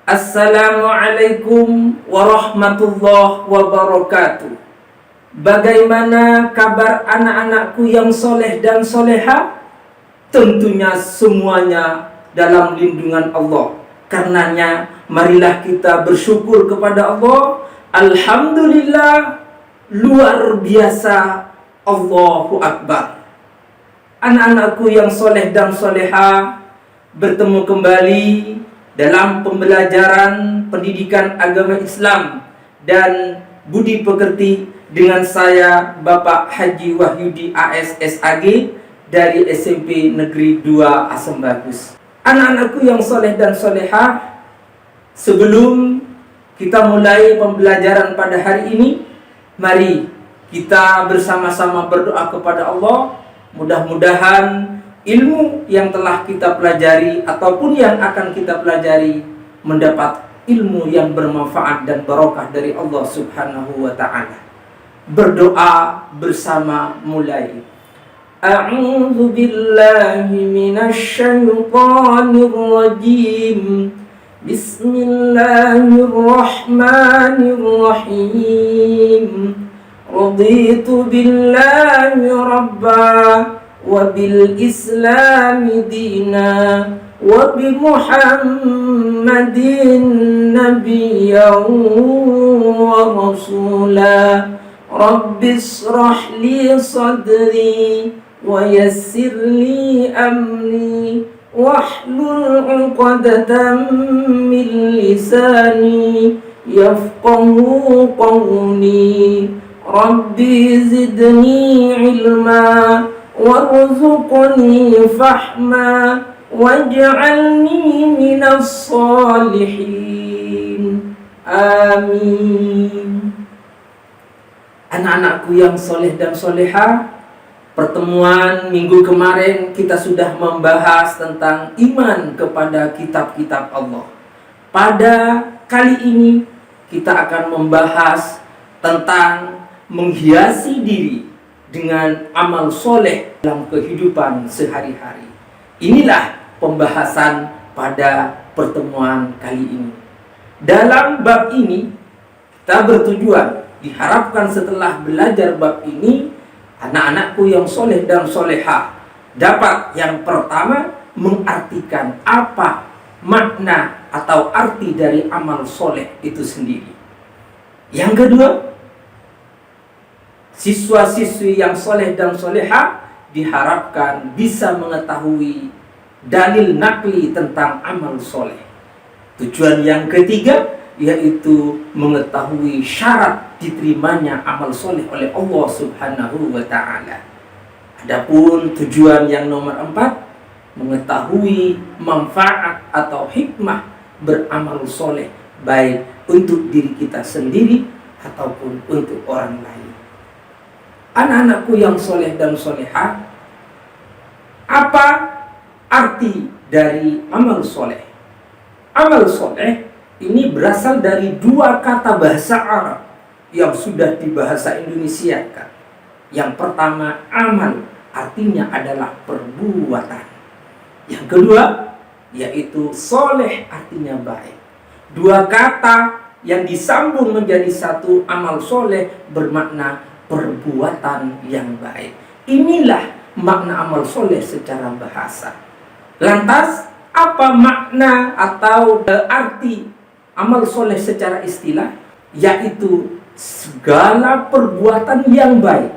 Assalamualaikum warahmatullahi wabarakatuh. Bagaimana kabar anak-anakku yang soleh dan soleha? Tentunya semuanya dalam lindungan Allah. Karenanya marilah kita bersyukur kepada Allah. Alhamdulillah, luar biasa, Allahu Akbar. Anak-anakku yang soleh dan soleha, bertemu kembali dalam pembelajaran pendidikan agama Islam dan budi pekerti dengan saya Bapak Haji Wahyudi AS SAG dari SMP Negeri 2 Asem Bagus. Anak-anakku yang soleh dan soleha, sebelum kita mulai pembelajaran pada hari ini, mari kita bersama-sama berdoa kepada Allah. Mudah-mudahan ilmu yang telah kita pelajari ataupun yang akan kita pelajari mendapat ilmu yang bermanfaat dan barokah dari Allah Subhanahu wa ta'ala. Berdoa bersama mulai. A'udzu billahi minasy syaithanir rajim. Bismillahirrahmanirrahim. Raditu billahi rabba wa bil islami dina wa bi muhammadin nabiyyan wa rasula. Rabbi israh li sadri wa yassir li amri wahlul 'uqdatam min lisani yafqahu qawli. Rabbi zidni ilma warzuqni fahma waj'alni minas salihin. Amin. Anak-anakku yang soleh dan soleha, pertemuan minggu kemarin kita sudah membahas tentang iman kepada kitab-kitab Allah. Pada kali ini kita akan membahas tentang menghiasi diri dengan amal soleh dalam kehidupan sehari-hari. Inilah pembahasan pada pertemuan kali ini. Dalam bab ini kita bertujuan, diharapkan setelah belajar bab ini, anak-anakku yang soleh dan soleha dapat yang pertama mengartikan apa makna atau arti dari amal soleh itu sendiri. Yang kedua, siswa-siswi yang soleh dan soleha diharapkan bisa mengetahui dalil nakli tentang amal soleh. Tujuan yang ketiga yaitu mengetahui syarat diterimanya amal soleh oleh Allah Subhanahu wa ta'ala. Adapun tujuan yang nomor 4, mengetahui manfaat atau hikmah beramal soleh, baik untuk diri kita sendiri ataupun untuk orang lain. Anak-anakku yang soleh dan soleha, apa arti dari amal soleh? Amal soleh ini berasal dari dua kata bahasa Arab yang sudah dibahasa Indonesiakan. Yang pertama, amal, artinya adalah perbuatan. Yang kedua, yaitu soleh, artinya baik. Dua kata yang disambung menjadi satu, amal soleh, bermakna perbuatan yang baik. Inilah makna amal soleh secara bahasa. Lantas, apa makna atau arti amal soleh secara istilah? Yaitu segala perbuatan yang baik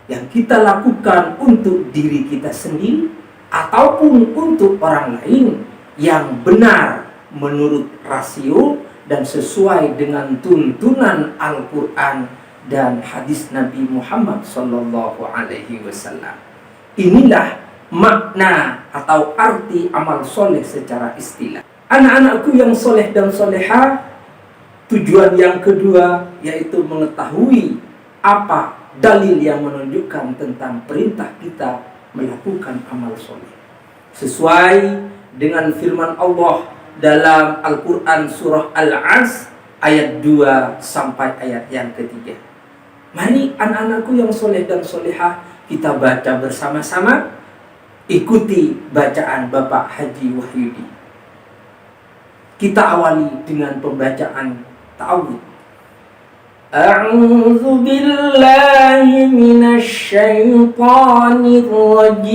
yang kita lakukan untuk diri kita sendiri ataupun untuk orang lain, yang benar menurut rasio dan sesuai dengan tuntunan Al-Quran dan hadis Nabi Muhammad Sallallahu Alaihi Wasallam. Inilah makna atau arti amal soleh secara istilah. Anak-anakku yang soleh dan soleha, tujuan yang kedua yaitu mengetahui apa dalil yang menunjukkan tentang perintah kita melakukan amal soleh. Sesuai dengan firman Allah dalam Al-Quran surah Al-As ayat 2 sampai ayat yang ketiga. Mari anak-anakku yang soleh dan soleha, kita baca bersama-sama. Ikuti bacaan Bapak Haji Wahyudi. Kita awali dengan pembacaan ta'awudz. A'udzu billahi minasy syaithanir rajim.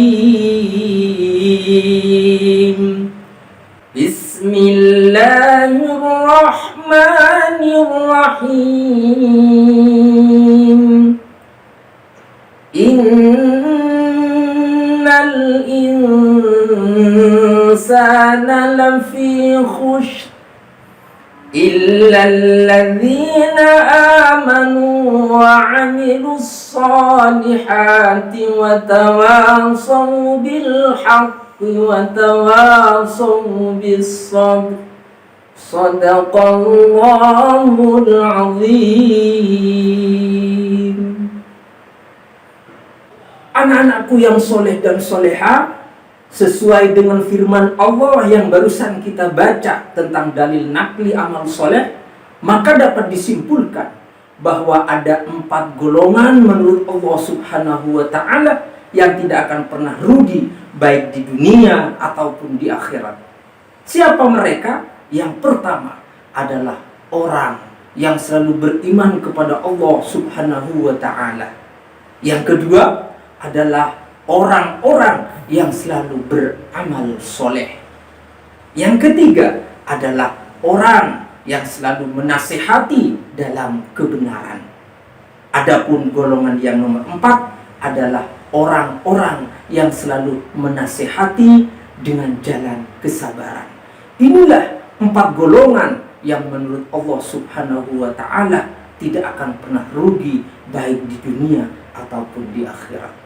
Bismillahirrahmanirrahim. Innal insana lafi khusr illa alladzina amanu wa 'amilus solihati wa tawasaw bil haqqi wa tawasaw bis sabr. Shadaqallahul azim. Anak-anakku yang soleh dan soleha, sesuai dengan firman Allah yang barusan kita baca tentang dalil nakli amal soleh, maka dapat disimpulkan bahwa ada 4 golongan menurut Allah Subhanahu wa ta'ala yang tidak akan pernah rugi baik di dunia ataupun di akhirat. Siapa mereka? Yang pertama adalah orang yang selalu beriman kepada Allah Subhanahu wa ta'ala. Yang kedua adalah orang-orang yang selalu beramal soleh. Yang ketiga adalah orang yang selalu menasihati dalam kebenaran. Adapun golongan yang nomor 4 adalah orang-orang yang selalu menasihati dengan jalan kesabaran. Inilah 4 golongan yang menurut Allah Subhanahu wa ta'ala tidak akan pernah rugi baik di dunia ataupun di akhirat.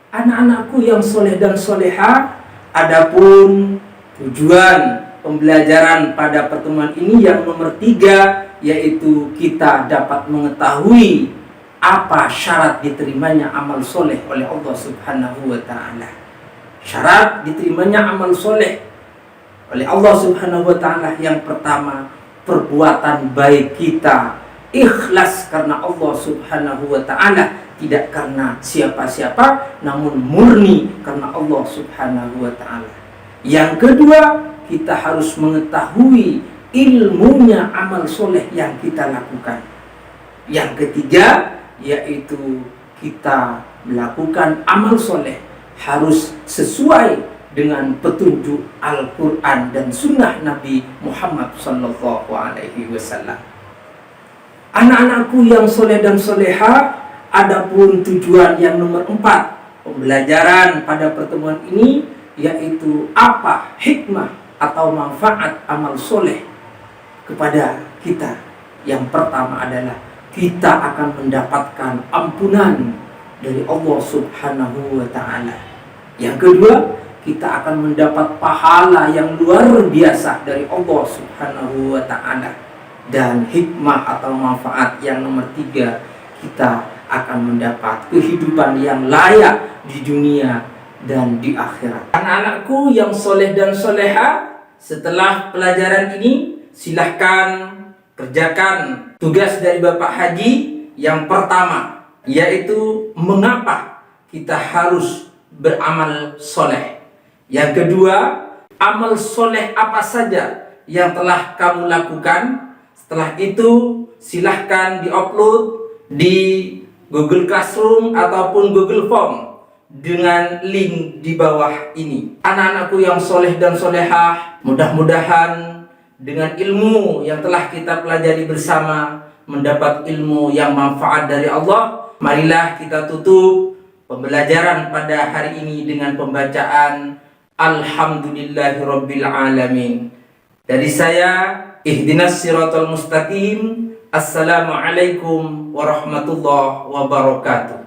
Anak-anakku yang soleh dan soleha, adapun tujuan pembelajaran pada pertemuan ini yang nomor 3, yaitu kita dapat mengetahui apa syarat diterimanya amal soleh oleh Allah Subhanahu wa ta'ala. Syarat diterimanya amal soleh oleh Allah Subhanahu wa ta'ala, yang pertama, perbuatan baik kita ikhlas karena Allah Subhanahu wa ta'ala, tidak karena siapa-siapa, namun murni karena Allah Subhanahu wa ta'ala. Yang kedua, kita harus mengetahui ilmunya amal soleh yang kita lakukan. Yang ketiga, yaitu kita melakukan amal soleh harus sesuai dengan petunjuk Al-Quran dan sunnah Nabi Muhammad sallallahu alaihi wasallam. Anak-anakku yang soleh dan soleha, adapun tujuan yang nomor 4 pembelajaran pada pertemuan ini, yaitu apa hikmah atau manfaat amal soleh kepada kita. Yang pertama adalah kita akan mendapatkan ampunan dari Allah Subhanahu wa ta'ala. Yang kedua, kita akan mendapat pahala yang luar biasa dari Allah Subhanahu wa ta'ala. Dan hikmah atau manfaat yang nomor 3, kita akan mendapat kehidupan yang layak di dunia dan di akhirat. Anak-anakku yang soleh dan soleha, setelah pelajaran ini silahkan kerjakan tugas dari Bapak Haji. Yang pertama, yaitu mengapa kita harus beramal soleh. Yang kedua, amal soleh apa saja yang telah kamu lakukan. Setelah itu silahkan diupload di Google Classroom ataupun Google Form dengan link di bawah ini. Anak-anakku yang soleh dan solehah, mudah-mudahan dengan ilmu yang telah kita pelajari bersama mendapat ilmu yang manfaat dari Allah. Marilah kita tutup pembelajaran pada hari ini dengan pembacaan Alhamdulillahirabbil alamin. Dari saya, ihdinas siratal mustaqim. Assalamualaikum warahmatullahi wabarakatuh.